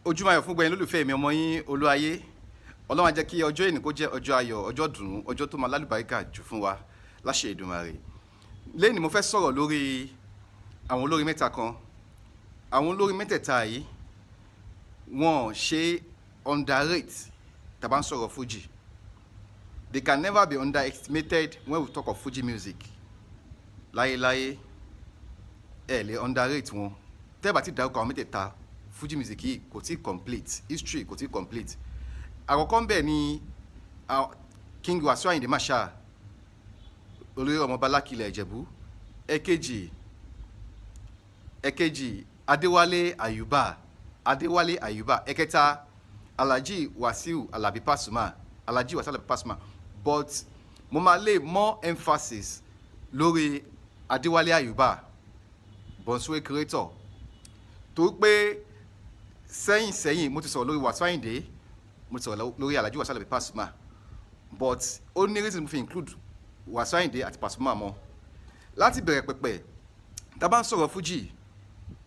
ojúmọ́ ayọ̀ fún gbẹ̀yìn lólùfẹ́ mi ọmọ yín Olúayé. Ọlọ́run á jẹ́ kí ọjọ́ èní kó jẹ́ ọjọ́ ayọ̀, ọjọ́ dùnnú, ọjọ́ tó máa lálùbáríkà jù fún wa láṣẹ Èdùmàrè. Lẹ́yìn mo fẹ́ sọ̀rọ̀ lórí àwọn olórin mẹ́ta kan. Àwọn olórin mẹ́tẹ̀ẹ̀ta yìí wọ́n ṣe underrate tá bá ń sọ̀rọ̀ Fuji. They can never be underestimated when we talk of Fuji music. Láyéláyé ẹ lè underrate wọn. Tẹ́ bá ti dárúkọ àwọn mẹ́tẹ̀ẹ̀ta Fuji music yìí kò tí complete, history kò tí complete. Àkọ́kọ́ ń bẹ̀ ni King Wasiu Ayinde Marshal, olórí ọmọ Bálákilẹ̀ Ìjẹ̀bú. Ẹ̀kejì ADEWALE AYUBA. Ẹ̀kẹta Alhaji Wasiu Alabi Pasuma. But mo máa lay more emphasis lórí ADEWALE AYUBA, Bonsue creator. Tó pé sẹ́yìn mo ti sọ̀rọ̀ lórí Wasiu Ayinde, mo ti sọ̀rọ̀ lórí Alhaji Wasiu Alabi Pasuma, but ó ní reason mo fi include Wasiu Ayinde àti Pasuma mọ́. Láti bẹ̀rẹ̀ pẹ̀pẹ̀ tá bá ń sọ̀rọ̀ Fuji,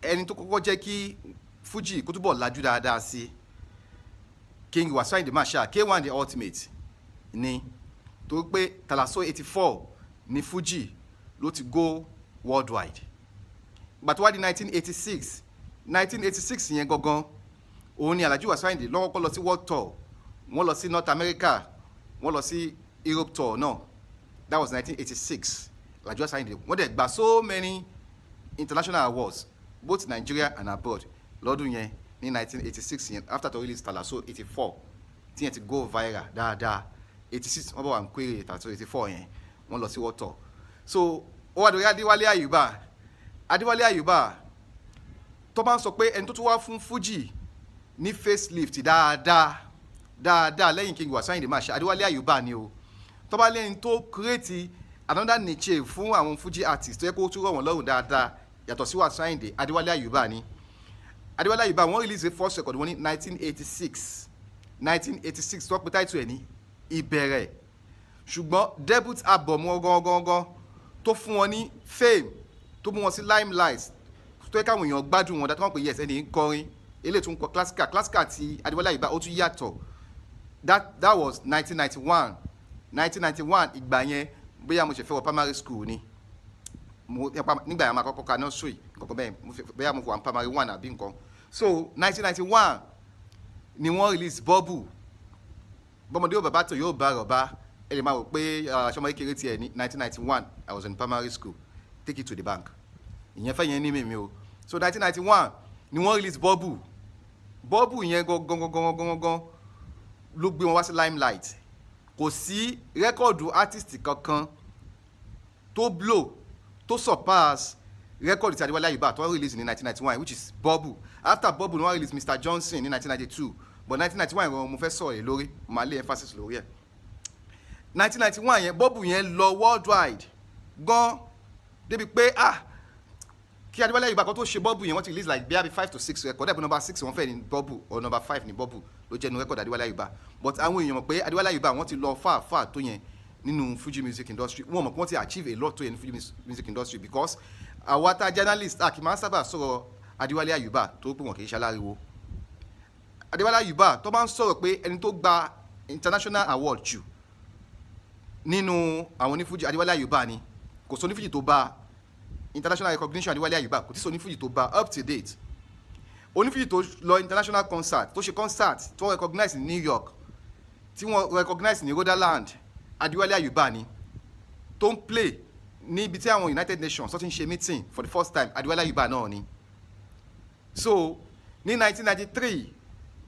ẹni tó kọ́kọ́ jẹ́ kí Fuji kó túbọ̀ lajú dáadáa sí King Wasiu Ayinde Marshal, K1 the ultimate ni. Tó pé Talaso 84 ni Fuji ló ti go worldwide. But wá di 1986 yẹn gangan òun ni Alhaji Wasiu Ayinde lọ́wọ́ kọ́ lọ sí world tour, wọ́n lọ sí North America, wọ́n lọ sí Europe tour náà. That was 1986. Alhaji Wasiu Ayinde wọ́n dẹ̀ gba so many international awards both Nigeria and abroad lọ́dún yẹn ní 1986 yẹn, after to release Talaso 84 tí yẹn ti go viral dáadáa. 86 wọ́n bá wà ń query Talaso 84 yẹn, wọ́n lọ sí world tour. So ó wá dórí ADEWALE AYUBA tó bá ń sọ pé ẹni tó tún wá fún Fuji ní facelift dáadáa lẹ́yìn King Wasiu Ayinde Marshal, ADEWALE AYUBA ni o. Tó bá lẹ́yìn tó create another niche fún àwọn Fuji artists tó yẹ kó tún rọ̀ wọ́n lọ́rùn dáadáa yàtọ̀ sí Wasiu Ayinde, ADEWALE AYUBA ni. ADEWALE AYUBA wọ́n release the first record wọn ní 1986 tó pé title ẹ̀ ní Ìbẹ̀rẹ̀. Ṣùgbọ́n debut album wọn gangan tó fún wọn ní fame, tó mú wọn sí limelight, tó yẹ káwọn èèyàn gbádùn wọn dáadáa, wọ́n pè yes ẹni ń kọrin eléyìí tún kọ classical ti ADEWALE AYUBA ó tún yàtọ̀. That was 1991. Ìgbà yẹn bóyá mo ṣe fẹ́ wọ primary school ni, nígbà yẹn máa kọ́kọ́ ka nursery kọ̀ọ̀kan bẹ́ẹ̀, bóyá mo wà ní primary 1 àbí nǹkan. So 1991 ni wọ́n release Bubble. Bọ́mọdé yóò bàbá tó yóò bá rọ̀bá, ẹ lè máa rò pé aṣọ́mọ kékeré tiẹ̀ ní 1991. I was in primary school. Take it to the bank. Ìyẹn fẹ́ yẹn ní mímí o. So 1991 ni wọ́n release Bubble yẹn gangan ló gbé wọn wá sí limelight. Kò sí rẹ́kọ̀dù artist kankan tó blow tó surpass rẹ́kọ̀dù tí ADEWALE AYUBA tó release ní 1991, which is Bubble. After Bubble ni wọ́n release Mr. Johnson ní 1992, but 1991 ìrọ̀rùn mo fẹ́ sọ̀rọ̀ lórí, mo máa lé emphasis lórí ẹ̀. 1991 yẹn Bubble yẹn lọ worldwide gan débi pé kí ADEWALE AYUBA kan tó ṣe Bubble yẹn wọ́n ti release like bí 5 to 6 record, ẹ̀bùn number 6 wọ́n fẹ́ ní Bubble or number 5 ní Bubble ló jẹ́ nu record ADEWALE AYUBA. But àwọn èèyàn mọ̀ pé ADEWALE AYUBA wọ́n ti lọ far tó yẹn nínú Fuji music industry, wọ́n mọ̀ pé wọ́n ti achieve a lot tó yẹn ní Fuji music industry, because àwa tá journalist kì máa ń sábà sọ̀rọ̀ ADEWALE AYUBA tó pé wọn kì í ṣaláriwo. ADEWALE AYUBA tó bá ń sọ̀rọ̀ pé ẹni tó gba international award jù nínú àwọn onífuji ADEWALE AYUBA ni. Kò sọ onífuji tó bá international recognition ADEWALE AYUBA, kò tí sọ onífuji tó bá up to date. Onífuji tó lọ international concert, tó ṣe concert tó recognize ní New York, tí wọ́n recognize ní Rhode ADEWALE AYUBA ni. Tó ń play níbi tí àwọn United Nations tó ti ń ṣe meeting for the first time, ADEWALE AYUBA náà ni. So ní 1993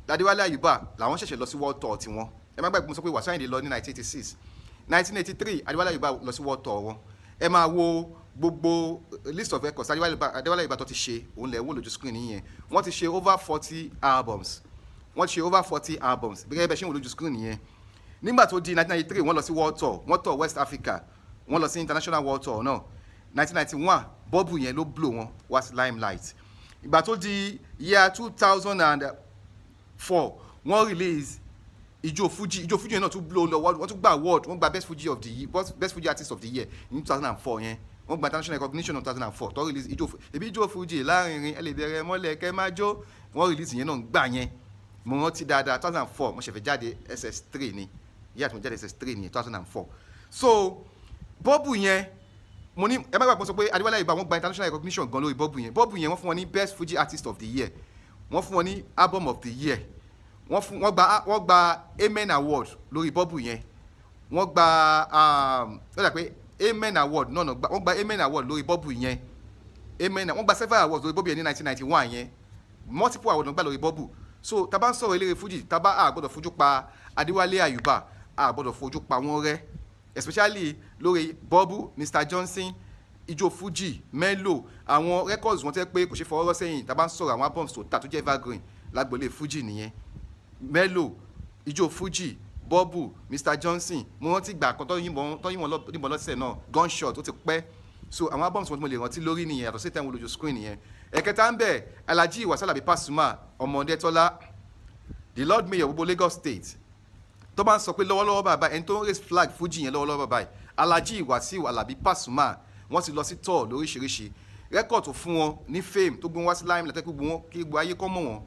ADEWALE AYUBA làwọn ṣẹ̀ṣẹ̀ lọ sí world tour tiwọn. Ẹ má gbàgbé mo sọ pé Wasiu Ayinde lọ ní 1986. 1983 ADEWALE AYUBA lọ sí world tour wọn. Ẹ máa wo gbogbo list of records ADEWALE AYUBA tó ti ṣe, òun lẹ̀ wò lójú screen yẹn. Wọ́n ti ṣe over 40 albums. Gẹ́gẹ́ bẹ́ẹ̀ ṣe ń wò lójú screen yẹn. Nígbà tó di 1993 wọ́n lọ sí world tour, wọ́n tour West Africa, wọ́n lọ sí international world tour náà. 1991 Bubble yẹn ló blow wọn wá sí limelight. Ìgbà tó di year 2004 wọ́n release Ijó Fuji yẹn náà tún blow lọ, wọ́n tún gba award, wọ́n gba best Fuji artist of the year ní 2004 yẹn. wọ́n gba international recognition in 2004 tó release ijó Fuji láàrin ẹ lè bẹ̀rẹ̀ mọ́lẹ̀ kẹ́ máa jó, wọ́n release yẹn náà gbà yẹn mo rántí dáadáa 2004 mo ṣẹ̀fẹ̀ jáde SS3 ni yíyá tí mo jáde SS3 ni 2004 so bọ́ọ̀bù yẹn mo ní ẹ má gbàgbọ́ sọ pé Adéwálé Àyùbá wọ́n gba international recognition gan lórí bọ́ọ̀bù yẹn wọ́n fún wọn ní best Fuji artist of the year wọ́n fún wọn ní album of the year wọ́n gba Amen award lórí bọ́ọ̀bù yẹn wọ́n gba ó dà pé Amen award náà wọ́n gba Amen award lórí bọ́ọ̀bù yẹn wọ́n gba several awards lórí bọ́ọ̀bù yẹn ní 1991 yẹn multiple awards wọ́n gbà lórí bọ́ọ̀bù so tá bá ń sọ̀rọ̀ eléré Fuji tá bá gbọ́dọ̀ fojú pa Adéwálé Àyùbá gbọ́dọ̀ fojú pa wọ́n rẹ́ especially lórí bọ́ọ̀bù Mr Johnson ijó Fuji Melo àwọn records wọn tẹ́ pé kò ṣe fọwọ́rọ́ sẹ́yìn tá bá ń sọ̀rọ̀ àwọn albums tó tà tó jẹ́ evergreen lágbolé Fuji nìyẹn Melo ijó Fuji bọ́ọ̀bù Mr Johnson mo rántí gbà kan tó yìnbọn lọ́sẹ̀ náà gunshot ó ti pẹ́ so àwọn albums wọn tí mo lè rántí lórí nìyẹn àtọ̀ sí tẹ̀wọ̀n lójú screen nìyẹn ẹ̀kẹta ń bẹ̀ Alhaji Wasalabi Pasuma Ọmọdétọ́lá the Lord Mayor gbogbo Lagos State tó bá ń sọ pé lọ́wọ́lọ́wọ́ bàbá ẹni tó ń raise flag Fuji yẹn lọ́wọ́lọ́wọ́ bàbá Alhaji Wasalabi Pasuma wọ́n ti lọ sí tour lóríṣiríṣi rẹ́kọ̀d tó fún wọn ní fame tó gbé wọn wá sí limelight kí gbogbo ayé kọ́ mọ̀ wọn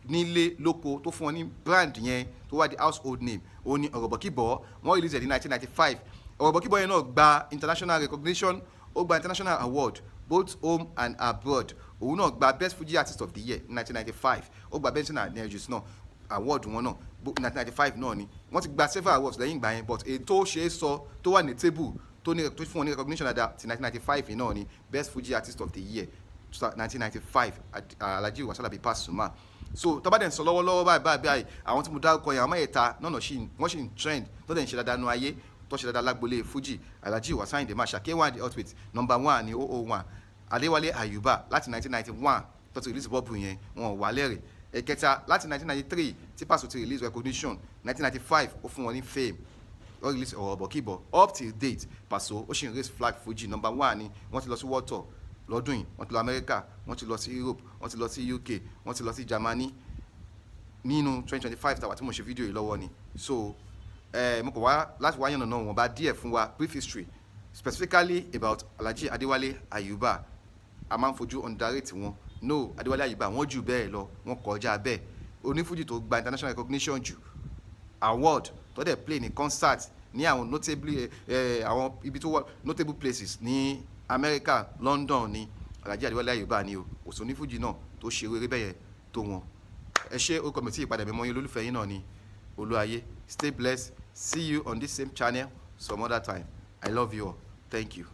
nílé lóko tó fún wọn ní brand yẹn tó wá di household name òun ni Ọ̀rọ̀bọ̀kíbọ̀ wọ́n release ẹ̀ ní 1995 Ọ̀rọ̀bọ̀kíbọ̀ yẹn náà gba international recognition ó gba international award both home and abroad òun náà gba best Fuji artist of the year 1995 ó gba Benson and Nerjus náà award wọn náà 1995 náà ni wọ́n ti gba several awards lẹ́yìn ìgbà yẹn but ètò ṣe é sọ tó wà ní table tó fún wọn ní recognition dáadáa ti 1995 yìí náà ni best Fuji artist of the year 1995 Alhaji Wasalabi Pasuma so tó bá dẹ̀ ń sọ lọ́wọ́lọ́wọ́ báyìí àwọn tí mo dárúkọ yẹn àwọn Mẹta náà wọ́n ṣì ń trend tó dẹ̀ ń ṣe dáadáa nu ayé tó ṣe dáadáa lágbolé Fuji Alhaji Wasayinde Marshal K1 the ultimate number 1 ní 001 Adéwálé Àyùbá láti 1991 tó ti release bọ́ọ̀bù yẹn wọn ò wá lẹ́rìí ẹ̀kẹta láti 1993 tí Paso ti release recognition 1995 ó fún wọn ní fame ó release Ọ̀rọ̀bọ̀kíbọ̀ up till date Paso ó ṣì ń raise flag Fuji number 1 ni wọ́n ti lọ sí world tour lọ́dún yìí wọ́n ti lọ America wọ́n ti lọ sí Europe wọ́n ti lọ sí UK wọ́n ti lọ sí Germany nínú 2025 tàwa tí mo ṣe fídíò yìí lọ́wọ́ ni so mo kọ̀ wá láti wáyàn náà wọ́n bá díẹ̀ fún wa brief history specifically about Alhaji Adéwálé Àyùbá a máa ń fojú underrate wọn no Adéwálé Àyùbá wọ́n jù bẹ́ẹ̀ lọ wọ́n kọjá bẹ́ẹ̀ onífújì tó gba international recognition jù award tó dẹ̀ play ní concert ní àwọn àwọn ibi tó wà notable places ní America London ní Alhaji Adéwálé Àyùbá ni o kò sí onífújì náà tó ṣe eré bẹ́yẹ tó wọn ẹ ṣé orúkọ mi tí ìpadà mímọ́ yín olólùfẹ́ yín náà ni Olúayé stay blessed see you on this same channel some other time I love you all thank you.